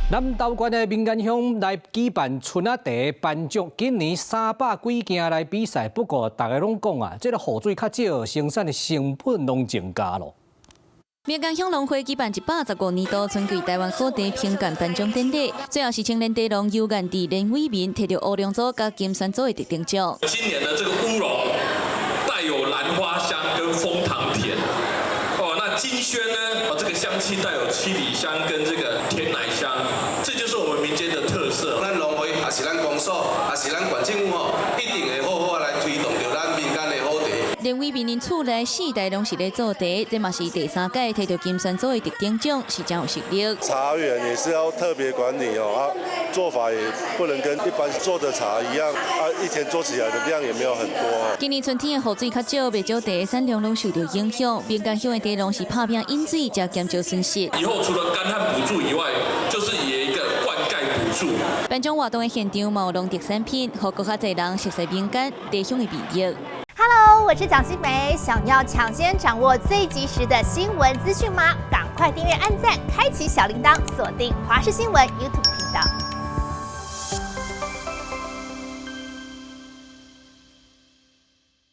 南投縣的民間鄉來舉辦春仔茶頒獎，今年300幾件來比賽，不過大家攏講啊，這個雨水較少，生產的成本攏增加咯。民間鄉農會舉辦115年度春季台灣好茶評鑑頒獎典禮，最後是青年茶農游眼弟連偉民摕到烏龍組甲金山組的得獎獎。今年的這個烏龍帶有蘭花香跟楓糖甜，那金萱呢，這個香氣帶有七里香跟這個甜奶香，這就是我們民間的特色。咱農會也是咱公所，也是咱縣政府一定會好好來推動着咱民間的好茶。連偉民因厝內4代攏是咧做茶，這嘛是第3屆摕到金山組的得獎獎，是真有實力。茶園也是要特別管理哦，做法也不能跟一般做的茶一樣，一天做起來的量也沒有很多。今年春天的雨水較少，袂少茶產量攏受到影響，民間鄉的茶農是拍拼引水，才減少損失。以後除了乾旱補助以外，就是也一個灌溉補助。頒獎活動的現場嘛有農特產品，讓更加多人熟悉民間茶鄉的美譽。Hello， 我是蔣新梅。想要搶先掌握最及時的新聞資訊嗎？趕快訂閱、按讚、開啟小鈴鐺，鎖定華視新聞 YouTube 頻道。